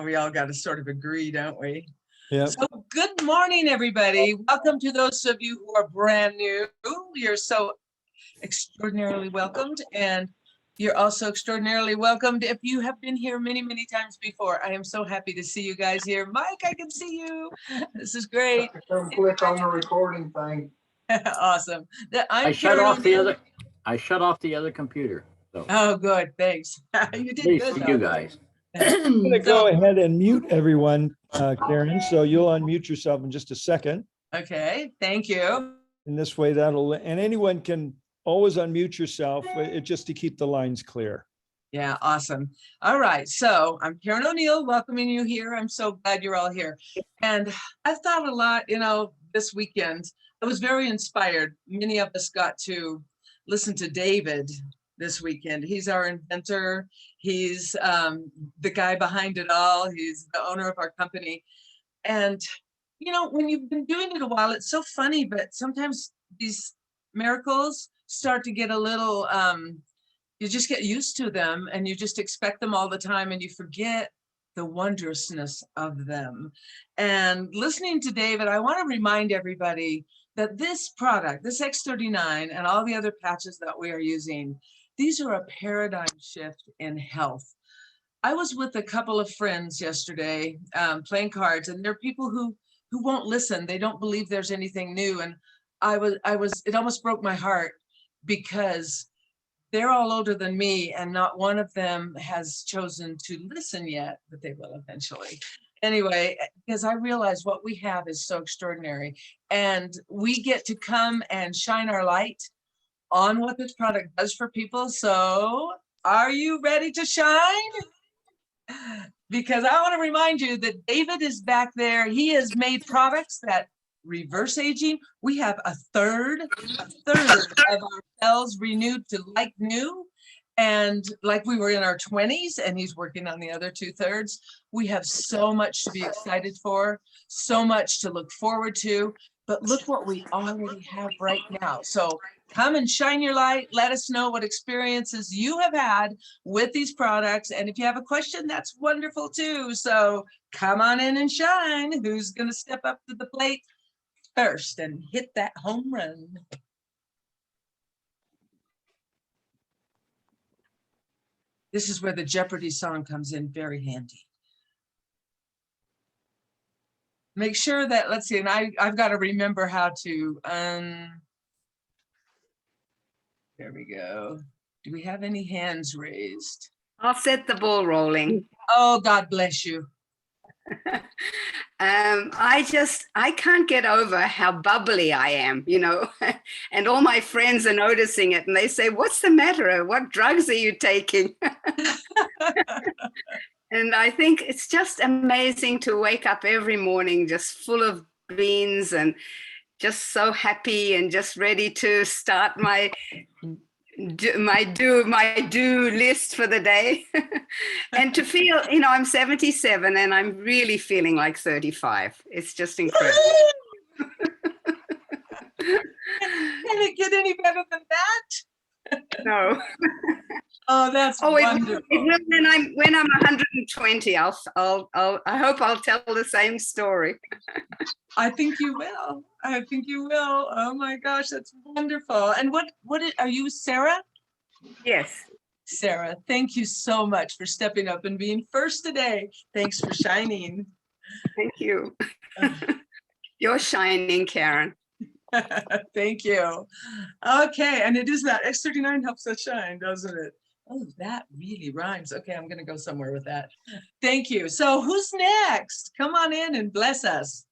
We all got to sort of agree, don't we? Yeah. So good morning, everybody. Welcome to those of you who are brand new. You're so extraordinarily welcomed, and you're also extraordinarily welcomed if you have been here many, many times before. I am so happy to see you guys here. Mike, I can see you. This is great. Don't click on the recording thing. Awesome. I shut off the other computer. So Oh, good. Thanks. You did please good. see though. you guys. I'm going to go ahead and mute everyone, Karen. So you'll unmute yourself in just a second. Okay, thank you. In this way, and anyone can always unmute yourself, just to keep the lines clear. Yeah, awesome. All right, so I'm Karen O'Neill, welcoming you here. I'm so glad you're all here. And I've thought a lot, this weekend. I was very inspired. Many of us got to listen to David this weekend. He's our inventor. He's the guy behind it all. He's the owner of our company. And, when you've been doing it a while, it's so funny, but sometimes these miracles start to get a little, you just get used to them and you just expect them all the time and you forget the wondrousness of them. And listening to David, I want to remind everybody that this product, this X39 and all the other patches that we are using, these are a paradigm shift in health. I was with a couple of friends yesterday playing cards, and there are people who won't listen. They don't believe there's anything new. And it almost broke my heart because they're all older than me and not one of them has chosen to listen yet, but they will eventually. Anyway, because I realize what we have is so extraordinary and we get to come and shine our light on what this product does for people. So are you ready to shine? Because I want to remind you that David is back there. He has made products that reverse aging. We have a third of our cells renewed to like new. And like we were in our 20s, and he's working on the other 2/3. We have so much to be excited for, so much to look forward to. But look what we already have right now. So come and shine your light. Let us know what experiences you have had with these products. And if you have a question, that's wonderful too. So come on in and shine. Who's going to step up to the plate first and hit that home run? This is where the Jeopardy song comes in very handy. Make sure that, let's see, and I've got to remember how to, there we go. Do we have any hands raised? I'll set the ball rolling. Oh, God bless you. I can't get over how bubbly I am, and all my friends are noticing it and they say, what's the matter? What drugs are you taking? And I think it's just amazing to wake up every morning just full of beans and just so happy and just ready to start my do list for the day. And to feel, I'm 77 and I'm really feeling like 35. It's just incredible. Can it get any better than that? No. Oh, that's wonderful. It will when I'm 120. I hope I'll tell the same story. I think you will. Oh my gosh, that's wonderful. And what are you, Sarah? Yes. Sarah, thank you so much for stepping up and being first today. Thanks for shining. Thank you. You're shining, Karen. Thank you. Okay, and it is that X39 helps us shine, doesn't it? Oh, that really rhymes. Okay, I'm going to go somewhere with that. Thank you. So who's next? Come on in and bless us.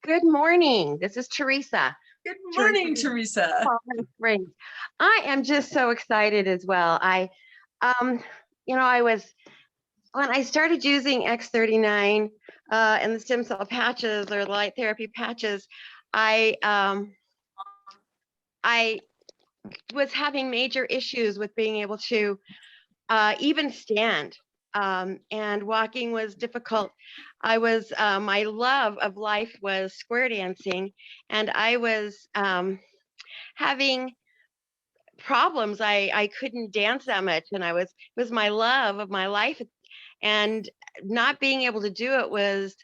Good morning. This is Teresa. Good morning, Teresa. Springs. I am just so excited as well. When I started using X39 and the stem cell patches or light therapy patches, I was having major issues with being able to even stand, and walking was difficult. My love of life was square dancing, and I was having problems. I couldn't dance that much, and it was my love of my life, and not being able to do it was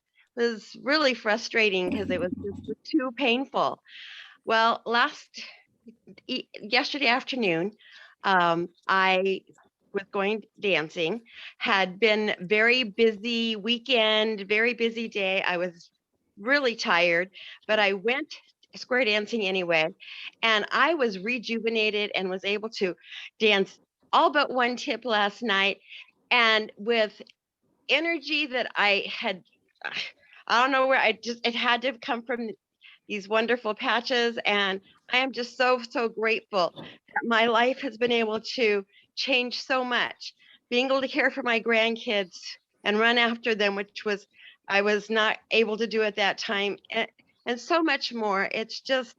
really frustrating because it was just too painful. Well, yesterday afternoon, I was going dancing, had been very busy weekend, very busy day. I was really tired, but I went square dancing anyway, and I was rejuvenated and was able to dance all but one tip last night, and with energy that I had, I don't know where it had to come from these wonderful patches. And I am just so grateful that my life has been able to change so much. Being able to care for my grandkids and run after them, I was not able to do at that time, and so much more. It's just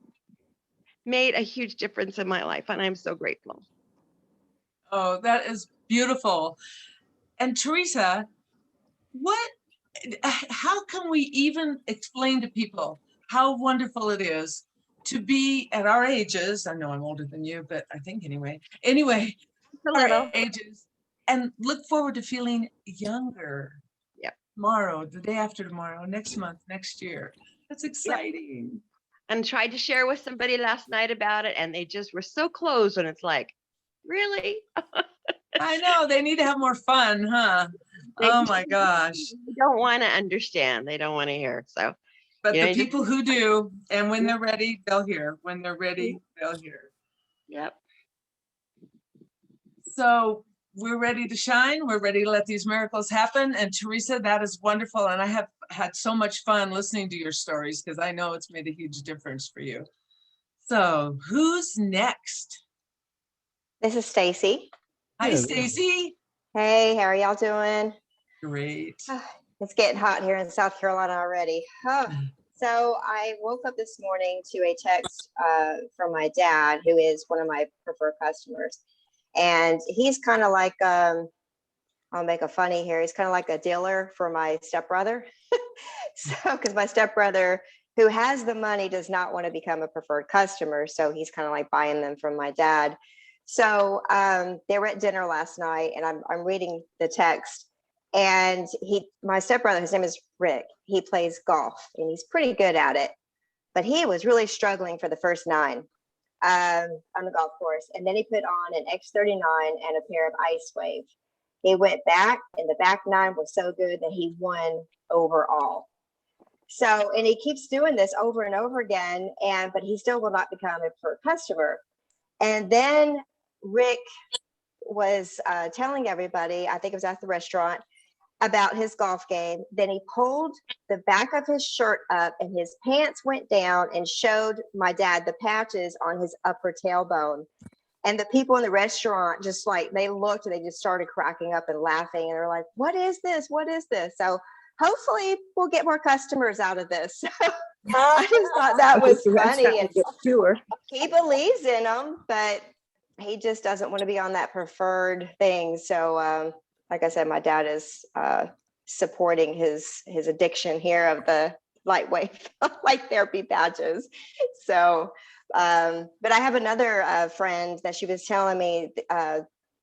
made a huge difference in my life, and I'm so grateful. Oh, that is beautiful. And Teresa, how can we even explain to people how wonderful it is to be at our ages? I know I'm older than you, but I think anyway, A little. our ages, and look forward to feeling younger. Yep. Tomorrow, the day after tomorrow, next month, next year. That's exciting. And tried to share with somebody last night about it, and they just were so closed, and it's like, really? I know, they need to have more fun, huh? Oh my gosh. They don't want to understand. They don't want to hear. So, But you the know, people who do, and when they're ready, they'll hear. When they're ready, they'll hear. yep. So we're ready to shine. We're ready to let these miracles happen. And Teresa, that is wonderful. And I have had so much fun listening to your stories because I know it's made a huge difference for you. So who's next? This is Stacy. Hi, Yeah. Stacy. Hey, how are y'all doing? Great. It's getting hot here in South Carolina already. So I woke up this morning to a text from my dad, who is one of my preferred customers. And he's kind of like, I'll make a funny here. He's kind of like a dealer for my stepbrother. So, because my stepbrother, who has the money, does not want to become a preferred customer. So he's kind of like buying them from my dad. So they were at dinner last night, and I'm reading the text. And my stepbrother, his name is Rick. He plays golf, and he's pretty good at it. But he was really struggling for the first nine on the golf course. And then he put on an X39 and a pair of Ice Wave. He went back, and the back nine was so good that he won overall. So, and he keeps doing this over and over again, but he still will not become a preferred customer. And then Rick was telling everybody, I think it was at the restaurant, about his golf game. Then he pulled the back of his shirt up, and his pants went down and showed my dad the patches on his upper tailbone. And the people in the restaurant just they looked, and they just started cracking up and laughing. And they're like, what is this? What is this? So hopefully we'll get more customers out of this. I just thought that was funny. And he believes in them, but he just doesn't want to be on that preferred thing. So like I said, my dad is supporting his addiction here of the lightweight light therapy patches. So, but I have another friend that she was telling me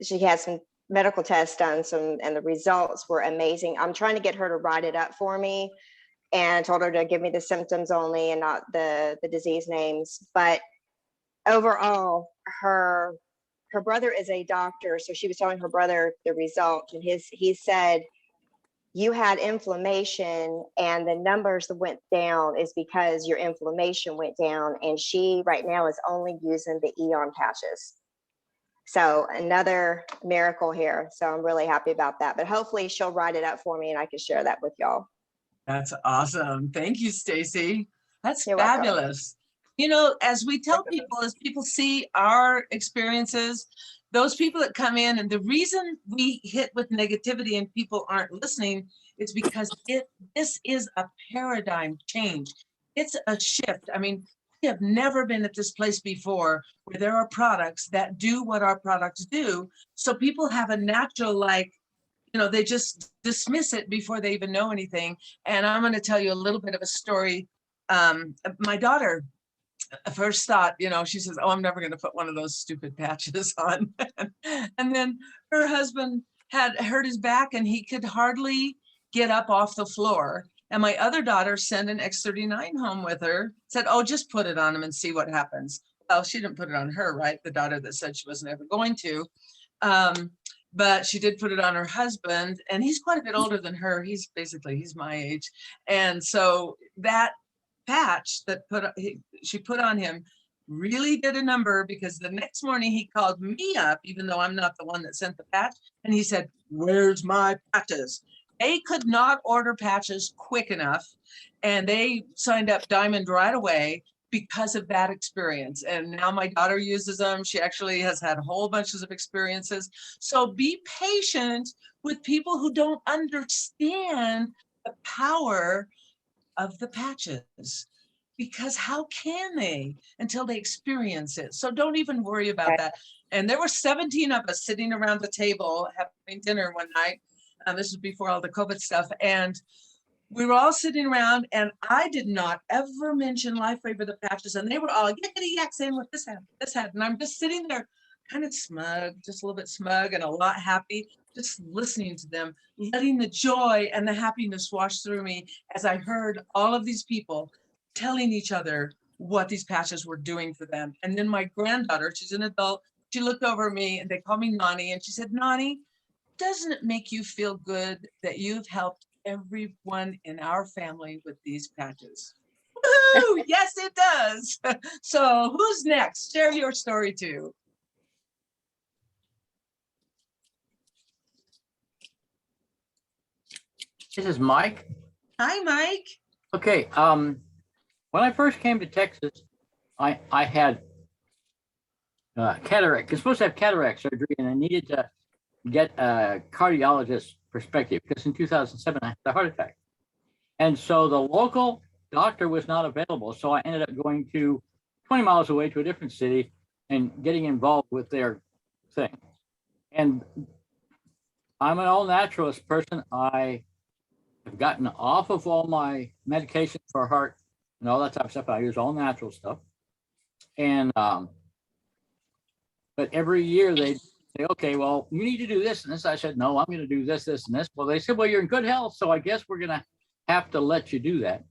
she had some medical tests done, and the results were amazing. I'm trying to get her to write it up for me, and told her to give me the symptoms only and not the disease names. But overall, her brother is a doctor, so she was telling her brother the results, and he said, you had inflammation, and the numbers that went down is because your inflammation went down. And she right now is only using the Eon patches. So another miracle here. So I'm really happy about that. But hopefully she'll write it up for me, and I can share that with y'all. That's awesome. Thank you, Stacy. That's You're welcome. fabulous. You know, as we tell people, as people see our experiences, those people that come in, and the reason we hit with negativity and people aren't listening is because this is a paradigm change. It's a shift. I mean, we have never been at this place before where there are products that do what our products do. So people have a natural, they just dismiss it before they even know anything. And I'm going to tell you a little bit of a story. My daughter first thought, she says, oh, I'm never going to put one of those stupid patches on. And then her husband had hurt his back and he could hardly get up off the floor. And my other daughter sent an X39 home with her, said, oh, just put it on him and see what happens. Well, she didn't put it on her, right? The daughter that said she wasn't ever going to. But she did put it on her husband, and he's quite a bit older than her. He's my age. And so that patch that she put on him really did a number, because the next morning he called me up, even though I'm not the one that sent the patch, and he said, where's my patches? They could not order patches quick enough, and they signed up Diamond right away because of that experience. And now my daughter uses them. She actually has had a whole bunches of experiences. So be patient with people who don't understand the power of the patches, because how can they until they experience it? So don't even worry about that. And there were 17 of us sitting around the table having dinner one night. This was before all the COVID stuff. And we were all sitting around, and I did not ever mention LifeWave or the patches. And they were all yakety yak saying what this had. And I'm just sitting there kind of smug, just a little bit smug and a lot happy, just listening to them, letting the joy and the happiness wash through me as I heard all of these people telling each other what these patches were doing for them. And then my granddaughter, she's an adult, she looked over at me and they call me Nani, and she said, Nani, doesn't it make you feel good that you've helped everyone in our family with these patches? Woo! Yes, it does. So who's next? Share your story too. This is Mike. Hi, Mike. Okay. When I first came to Texas, I had cataract. I was supposed to have cataract surgery, and I needed to get a cardiologist's perspective, because in 2007 I had a heart attack, and so the local doctor was not available. So I ended up going to 20 miles away to a different city and getting involved with their thing. And I'm an all naturalist person. I have gotten off of all my medication for heart and all that type of stuff. I use all natural stuff. And but every year they say, okay, well, you need to do this and this. I said, no, I'm going to do this, this, and this. Well, they said, well, you're in good health, so I guess we're going to have to let you do that.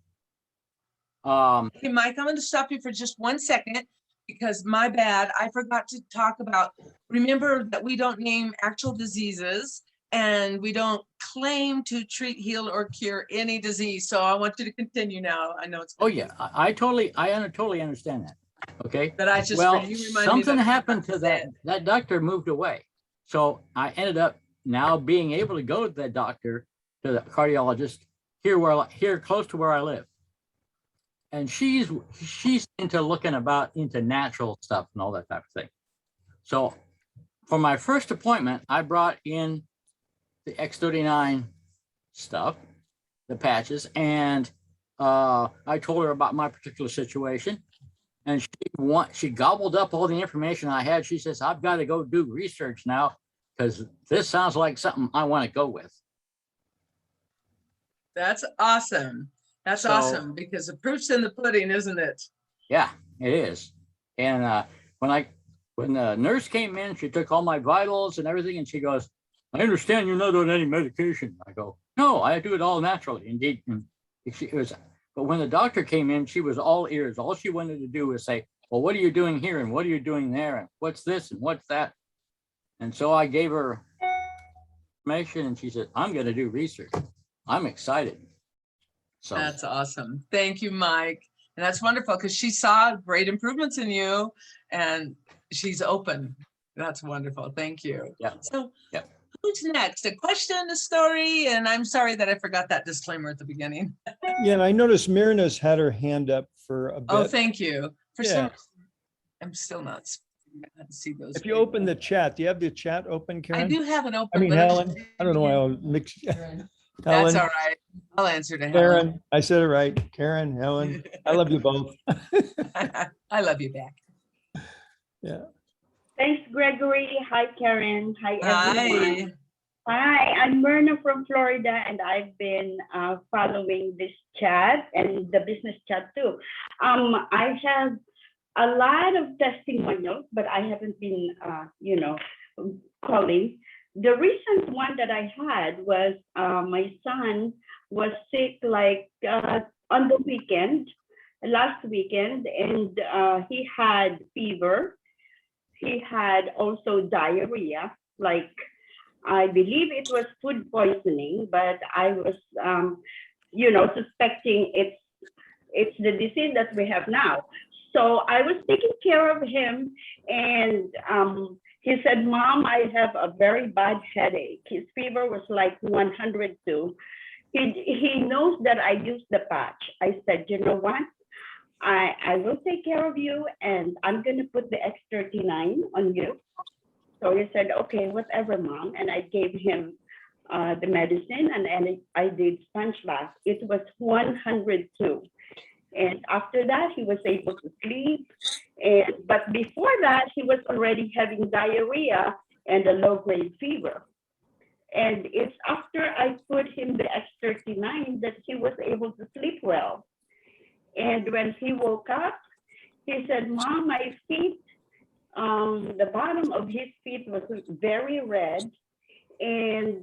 Hey, Mike, I'm going to stop you for just 1 second, because my bad, I forgot to talk about, remember that we don't name actual diseases, and we don't claim to treat, heal, or cure any disease. So I want you to continue now. I know it's. Oh yeah, I totally understand that. Okay. But I just, well, you remind something me happened to that doctor moved away. So I ended up now being able to go to that doctor, to the cardiologist here close to where I live. And she's into looking into natural stuff and all that type of thing. So for my first appointment, I brought in the X39 stuff, the patches, and I told her about my particular situation. And she gobbled up all the information I had. She says, I've got to go do research now, because this sounds like something I want to go with. That's awesome. That's awesome, because the proof's in the pudding, isn't it? Yeah, it is. And when the nurse came in, she took all my vitals and everything, and she goes, I understand you're not on any medication. I go, no, I do it all naturally. Indeed. And but when the doctor came in, she was all ears. All she wanted to do was say, well, what are you doing here? And what are you doing there? And what's this? And what's that? And so I gave her information, and she said, I'm going to do research. I'm excited. So that's awesome. Thank you, Mike. And that's wonderful, because she saw great improvements in you, and she's open. That's wonderful. Thank you. Yeah. So yeah. Who's next? A question, a story? And I'm sorry that I forgot that disclaimer at the beginning. Yeah, and I noticed Myrna's had her hand up for a bit. Oh, thank you. For Yeah. some reason, I'm still not see those. If you open the chat, do you have the chat open, Karen? I do have it open. I mean, but Helen, I don't know why I'll mix. That's Helen, all right. I'll answer to Helen. Karen, I said it right. Karen, Helen, I love you both. I love you back. Yeah. Thanks, Gregory. Hi, Karen. Hi, everyone. Hi. Hi, I'm Myrna from Florida, and I've been following this chat and the business chat too. I have a lot of testimonials, but I haven't been, calling. The recent one that I had was my son was sick on the last weekend, and he had fever. He had also diarrhea, I believe it was food poisoning, but I was, suspecting it's the disease that we have now. So I was taking care of him, and he said, "Mom, I have a very bad headache." His fever was like 102. He knows that I use the patch. I said, "You know what? I will take care of you, and I'm going to put the X39 on you." So he said, "Okay, whatever, Mom." And I gave him the medicine, and I did sponge bath. It was 102. And after that, he was able to sleep. But before that, he was already having diarrhea and a low-grade fever. And it's after I put him the X39 that he was able to sleep well. And when he woke up, he said, "Mom, my feet," the bottom of his feet was very red. And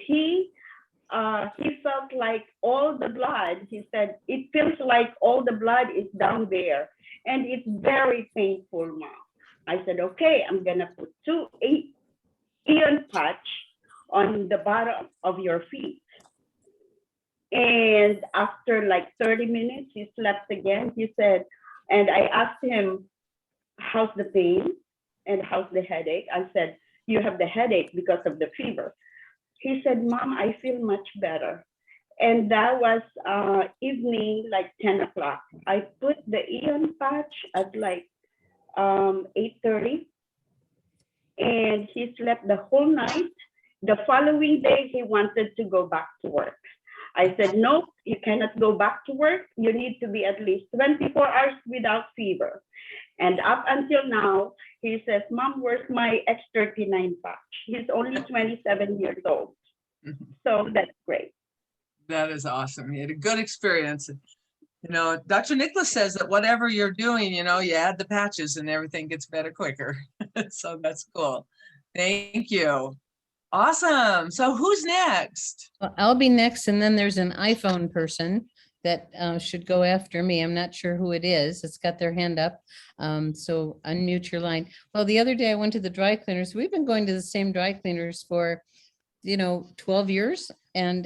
he felt like all the blood, he said, "It feels like all the blood is down there. And it's very painful, Mom." I said, "Okay, I'm going to put 2 iron patch on the bottom of your feet." And after 30 minutes, he slept again. He said, and I asked him, "How's the pain and how's the headache?" I said, "You have the headache because of the fever." He said, "Mom, I feel much better." And that was evening, 10 o'clock. I put the Eon patch at 8:30, and he slept the whole night. The following day, he wanted to go back to work. I said, "No, you cannot go back to work. You need to be at least 24 hours without fever." And up until now, he says, "Mom, where's my X39 patch?" He's only 27 years old. So that's great. That is awesome. You had a good experience. Dr. Nicholas says that whatever you're doing, you add the patches and everything gets better quicker. So that's cool. Thank you. Awesome. So who's next? Well, I'll be next, and then there's an iPhone person that should go after me. I'm not sure who it is. It's got their hand up. So unmute your line. Well, the other day I went to the dry cleaners. We've been going to the same dry cleaners for 12 years. And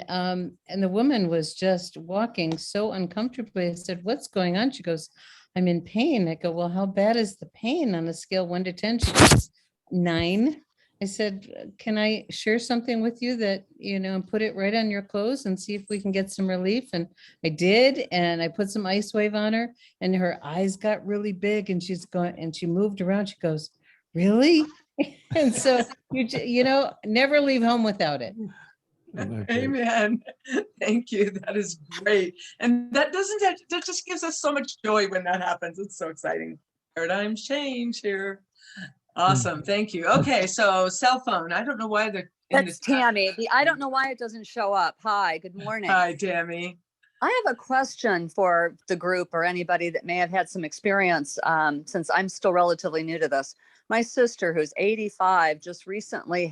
the woman was just walking so uncomfortably. I said, "What's going on?" She goes, "I'm in pain." I go, "Well, how bad is the pain on a scale 1 to 10? She goes, 9. I said, "Can I share something with you that, put it right on your clothes and see if we can get some relief?" And I did. And I put some ice wave on her, and her eyes got really big, and she's going, and she moved around. She goes, "Really?" And so, never leave home without it. Amen. Thank you. That is great. And that just gives us so much joy when that happens. It's so exciting. Paradigm change here. Awesome. Thank you. Okay. So cell phone. I don't know why That's Tammy. I don't know why it doesn't show up. Hi, good morning. Hi, Tammy. I have a question for the group or anybody that may have had some experience, since I'm still relatively new to this. My sister, who's 85, just recently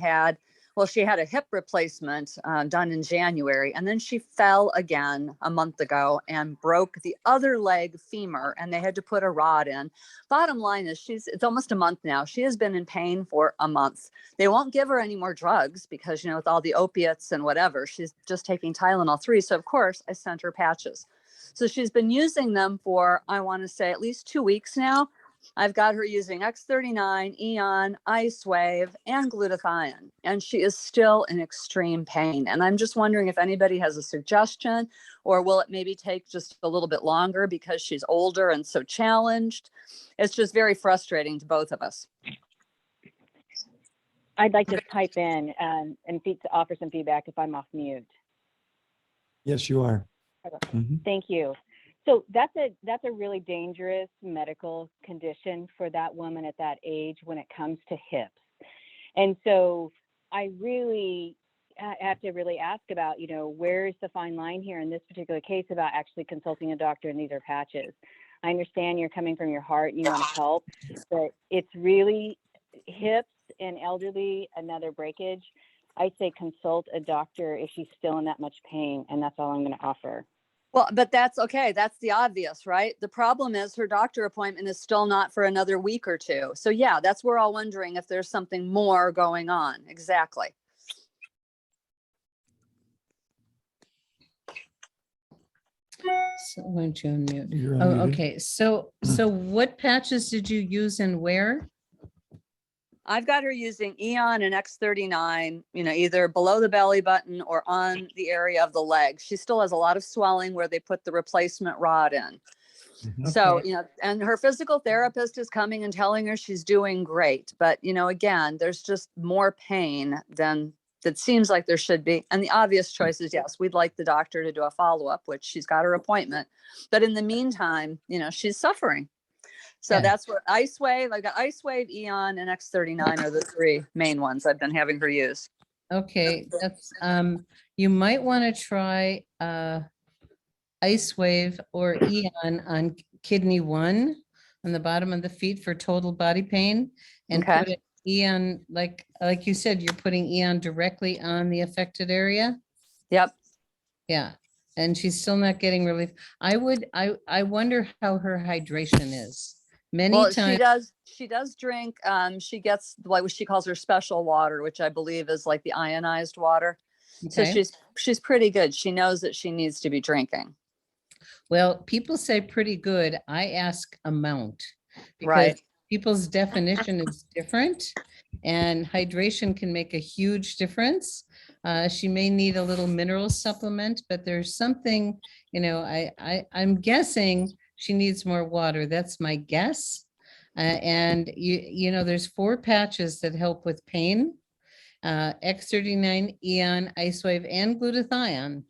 she had a hip replacement done in January, and then she fell again a month ago and broke the other leg femur, and they had to put a rod in. Bottom line is it's almost a month now. She has been in pain for a month. They won't give her any more drugs because, with all the opiates and whatever, she's just taking Tylenol 3. So of course I sent her patches. So she's been using them for, I want to say, at least 2 weeks now. I've got her using X39, Eon, Ice Wave, and glutathione, and she is still in extreme pain. And I'm just wondering if anybody has a suggestion, or will it maybe take just a little bit longer because she's older and so challenged? It's just very frustrating to both of us. I'd like to type in and offer some feedback if I'm off mute. Yes, you are. Thank you. So that's a really dangerous medical condition for that woman at that age when it comes to hips. And so I really have to really ask about, where is the fine line here in this particular case about actually consulting a doctor, and these are patches. I understand you're coming from your heart and you want to help, but it's really hips and elderly, another breakage. I'd say consult a doctor if she's still in that much pain, and that's all I'm going to offer. Well, but that's okay. That's the obvious, right? The problem is her doctor appointment is still not for another week or two. So yeah, that's we're all wondering if there's something more going on. Exactly. So why don't you unmute? You're Oh, unmuted. okay. So what patches did you use and where? I've got her using Eon and X39, either below the belly button or on the area of the leg. She still has a lot of swelling where they put the replacement rod in. Mhm. So, Okay. and her physical therapist is coming and telling her she's doing great. But, again, there's just more pain than that seems like there should be. And the obvious choice is, yes, we'd like the doctor to do a follow-up, which she's got her appointment. But in the meantime, she's suffering. So Yeah. that's what Ice Wave, I got Ice Wave, Eon, and X39 are the three main ones I've been having her use. Okay, that's, you might want to try Ice Wave or Eon on kidney 1 on the bottom of the feet for total body pain, and Okay. put it Eon, like you said, you're putting Eon directly on the affected area. Yep. Yeah, and she's still not getting relief. I wonder how her hydration is. Many Well, times. she does drink, she gets like what she calls her special water, which I believe is like the ionized water. So Okay. she's pretty good. She knows that she needs to be drinking. Well, people say pretty good. I ask amount because Right. people's definition is different, and hydration can make a huge difference. She may need a little mineral supplement, but there's something, I'm guessing she needs more water. That's my guess. And there's 4 patches that help with pain. X39, Eon, Ice Wave, and glutathione,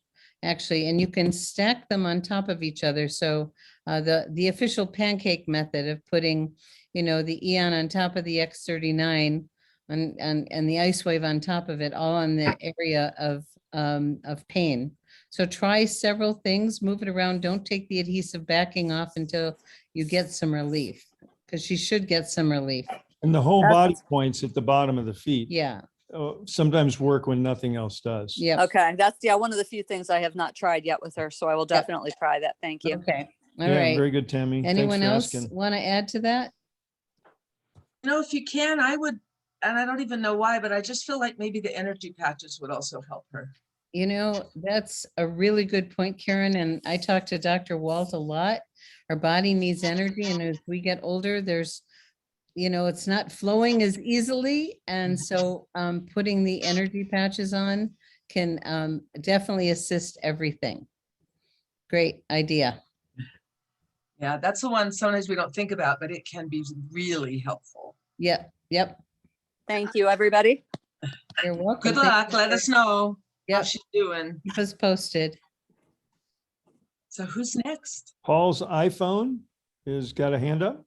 actually, and you can stack them on top of each other. So the official pancake method of putting, the Eon on top of the X39 and the Ice Wave on top of it, all on the area of pain. So try several things, move it around. Don't take the adhesive backing off until you get some relief, because she should get some relief. And the whole body points at the bottom of the feet Yeah. sometimes work when nothing else does. Yeah. Okay. That's one of the few things I have not tried yet with her. So I will definitely try that. Thank you. Okay. All Yeah, right. very good, Tammy. Thanks Anyone for else asking. want to add to that? If you can, I would, and I don't even know why, but I just feel like maybe the energy patches would also help her. That's a really good point, Karen. And I talk to Dr. Walt a lot. Our body needs energy. And as we get older, there's, it's not flowing as easily. And so putting the energy patches on can definitely assist everything. Great idea. Yeah, that's the one sometimes we don't think about, but it can be really helpful. Yep. Yep. Thank you, everybody. You're welcome. Good luck. Let us know how she's doing. Keep us posted. So who's next? Paul's iPhone has got a hand up.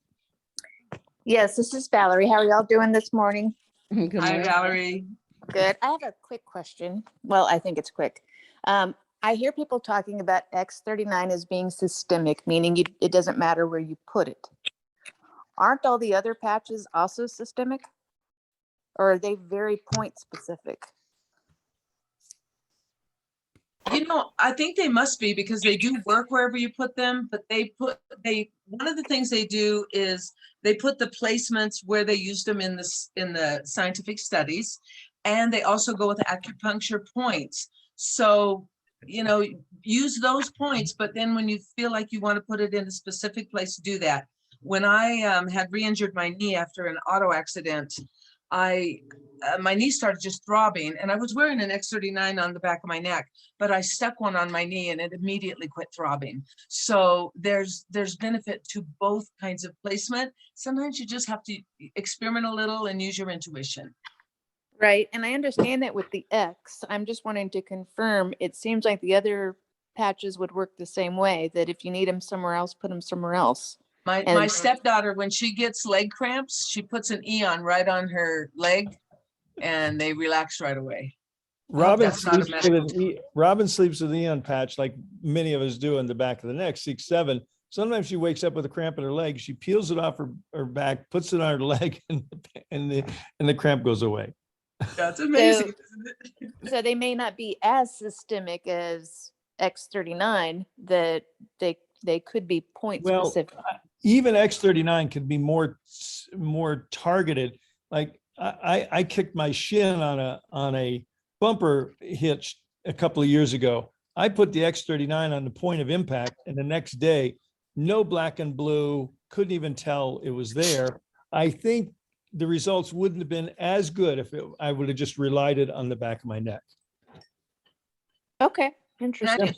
Yes, this is Valerie. How are y'all doing this morning? Good Hi, morning. Valerie. Good. I have a quick question. Well, I think it's quick. I hear people talking about X39 as being systemic, meaning it doesn't matter where you put it. Aren't all the other patches also systemic? Or are they very point specific? I think they must be, because they do work wherever you put them, but one of the things they do is they put the placements where they used them in the scientific studies, and they also go with acupuncture points. So, use those points, but then when you feel like you want to put it in a specific place, do that. When I had re-injured my knee after an auto accident, my knee started just throbbing, and I was wearing an X39 on the back of my neck, but I stuck one on my knee and it immediately quit throbbing. So there's benefit to both kinds of placement. Sometimes you just have to experiment a little and use your intuition. Right. And I understand that with the X. I'm just wanting to confirm, it seems like the other patches would work the same way, that if you need them somewhere else, put them somewhere else. My stepdaughter, when she gets leg cramps, she puts an Eon right on her leg and they relax right away. Robin that's not a sleeps with an Eon patch, like many of us do, in the back of the neck, 6'7". Sometimes she wakes up with a cramp in her leg. She peels it off her back, puts it on her leg, and the cramp goes away. That's amazing. So they may not be as systemic as X39, that they could be point Well, specific. even X39 can be more targeted. Like I kicked my shin on a bumper hitch a couple of years ago. I put the X39 on the point of impact, and the next day, no black and blue, couldn't even tell it was there. I think the results wouldn't have been as good if I would have just relied it on the back of my neck. Okay, interesting.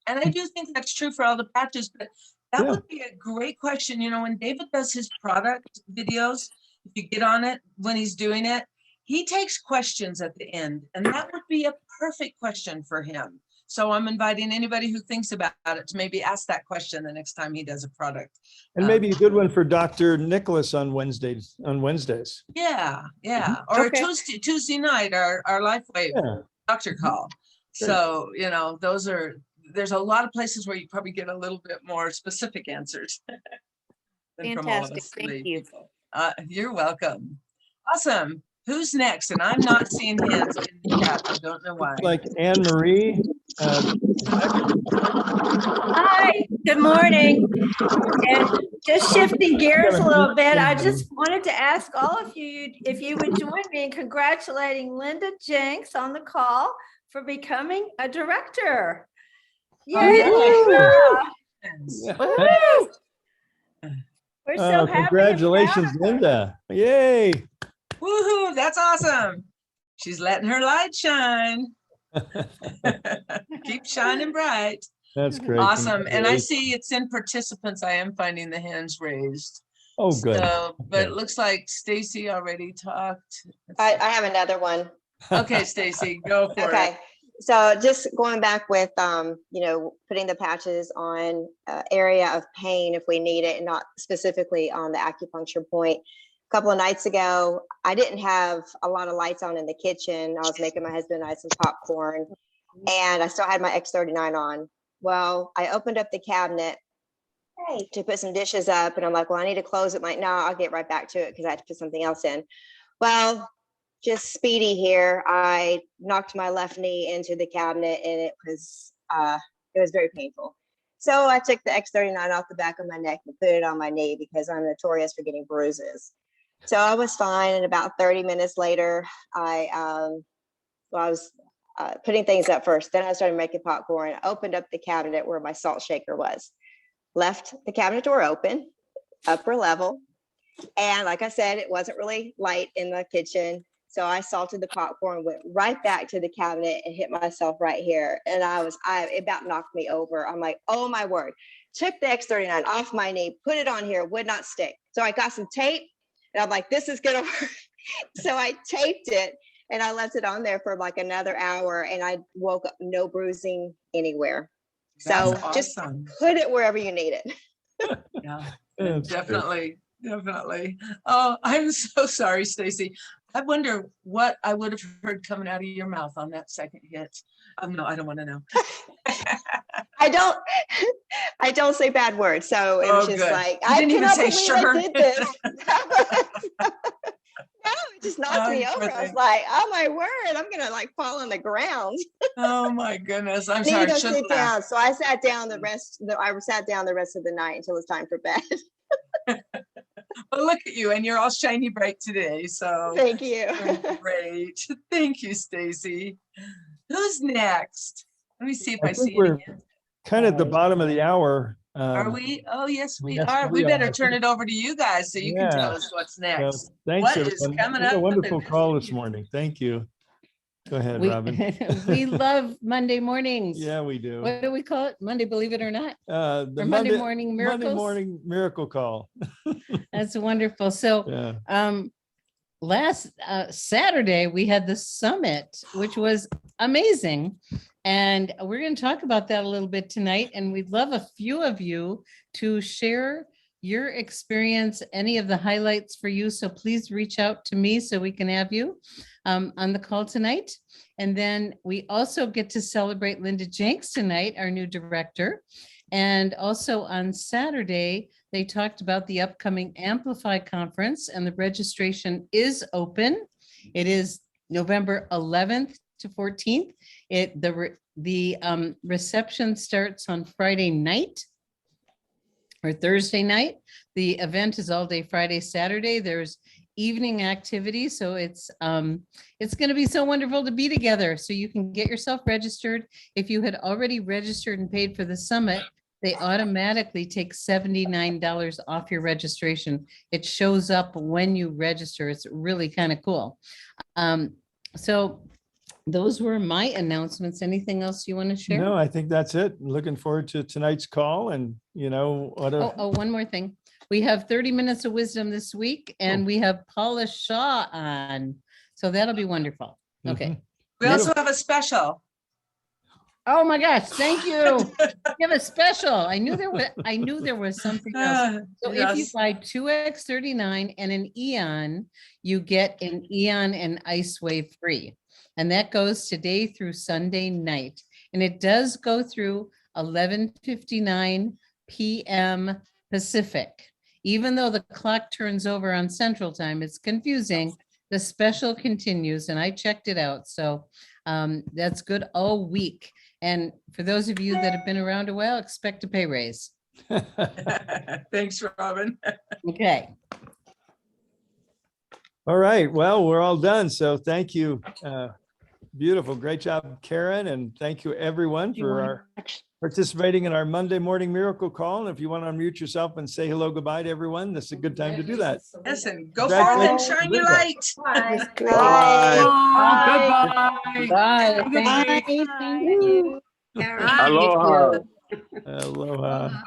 And I do think that's true for all the patches, but that Yeah. would be a great question. You know, when David does his product videos, if you get on it when he's doing it, he takes questions at the end, and that would be a perfect question for him. So I'm inviting anybody who thinks about it to maybe ask that question the next time he does a product. And maybe a good one for Dr. Nicholas on Wednesdays. Yeah, or Okay. Tuesday night, our LifeWave Yeah. doctor call. So, you know, there's a lot of places where you probably get a little bit more specific answers. than from all of Fantastic. us Thank lay you. people. You're welcome. Awesome. Who's next? And I'm not seeing hands in the chat. I don't know why. Like Anne Marie. Hi, good morning. And just shifting gears a little bit, I just wanted to ask all of you if you would join me in congratulating Linda Jenks on the call for becoming a director. Yay! We're so happy. Congratulations, Linda. Yay. Woohoo, that's awesome. She's letting her light shine. Keep shining bright. That's great. Awesome. And I see it's in participants. I am finding the hands raised. Oh, good. So, but it looks like Stacy already talked. I have another one. Okay, Stacy, go for it. Okay. So just going back with, you know, putting the patches on area of pain if we need it, and not specifically on the acupuncture point. A couple of nights ago, I didn't have a lot of lights on in the kitchen. I was making my husband and I some popcorn, and I still had my X39 on. Well, I opened up the cabinet to put some dishes up, and I'm like, well, I need to close it. No, I'll get right back to it because I had to put something else in. Well, just speedy here. I knocked my left knee into the cabinet, and it was very painful. So I took the X39 off the back of my neck and put it on my knee because I'm notorious for getting bruises. So I was fine. And about 30 minutes later, I was putting things up first. Then I started making popcorn. I opened up the cabinet where my salt shaker was. Left the cabinet door open, upper level. And like I said, it wasn't really light in the kitchen. So I salted the popcorn, went right back to the cabinet and hit myself right here. And it about knocked me over. I'm like, oh my word. Took the X39 off my knee, put it on here, would not stick. So I got some tape and I'm like, this is gonna work. So I taped it and I left it on there for like another hour, and I woke up no bruising anywhere. So just put it wherever you need it. Yeah, definitely. Oh, I'm so sorry, Stacy. I wonder what I would have heard coming out of your mouth on that second hit. No, I don't want to know. I don't say bad words. So it was just good. like, You I didn't even cannot say believe sugar. I did this. No, it just knocked me over. I was like, oh my word, I'm gonna like fall on the ground. Oh my goodness. I'm I need sorry. to I go shouldn't sit down. laugh. So I sat down I sat down the rest of the night until it's time for bed. But look at you, and you're all shiny bright today. So Thank you. Great. Thank you, Stacy. Who's next? Let me see if I see we're any hands. kind of at the bottom of the hour. Are we? Oh, yes, we yes, are. we We better are. turn it over to you guys so you can tell us what's next. So thanks, What is everyone. coming What a up wonderful in this call this morning. Thank you. Go ahead, Robin. We love Monday mornings. Yeah, we do. What do we call it? Monday, believe it or not? The Or Monday morning miracles? Monday morning miracle call. That's wonderful. So Yeah. last Saturday, we had the summit, which was amazing. And we're going to talk about that a little bit tonight. And we'd love a few of you to share your experience, any of the highlights for you. So please reach out to me so we can have you on the call tonight. And then we also get to celebrate Linda Jenks tonight, our new director. And also on Saturday, they talked about the upcoming Amplify Conference, and the registration is open. It is November 11th to 14th. The reception starts on Friday night or Thursday night. The event is all day Friday, Saturday. There's evening activities. So it's going to be so wonderful to be together. So you can get yourself registered. If you had already registered and paid for the summit, they automatically take $79 off your registration. It shows up when you register. It's really kind of cool. So those were my announcements. Anything else you want to share? No, I think that's it. Looking forward to tonight's call and, One more thing. We have 30 minutes of wisdom this week, and we have Paula Shaw on. So that'll be wonderful. Okay. We also have a special. Oh my gosh, thank you. We have a special. I knew there was something else. So if you buy 2X39 and an Eon, you get an Eon and Ice Wave free. And that goes today through Sunday night. And it does go through 11:59 p.m. Pacific. Even though the clock turns over on Central Time, it's confusing. The special continues, and I checked it out. So that's good all week. And for those of you that have been around a while, expect a pay raise. Thanks, Robin. Okay. all right. Well, we're all done. So thank you. Beautiful. Great job, Karen. And thank you everyone for participating in our Monday morning miracle call. And if you want to unmute yourself and say hello, goodbye to everyone, this is a good time to do that. Listen, go forth and shine your light. Bye. Goodbye. Bye. Bye. Thank you. Aloha. Aloha.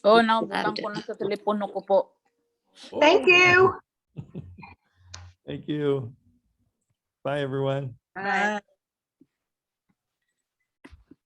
Oh, nabutan ko na sa telepono ko po. Thank you. Thank you. Bye, everyone. Bye.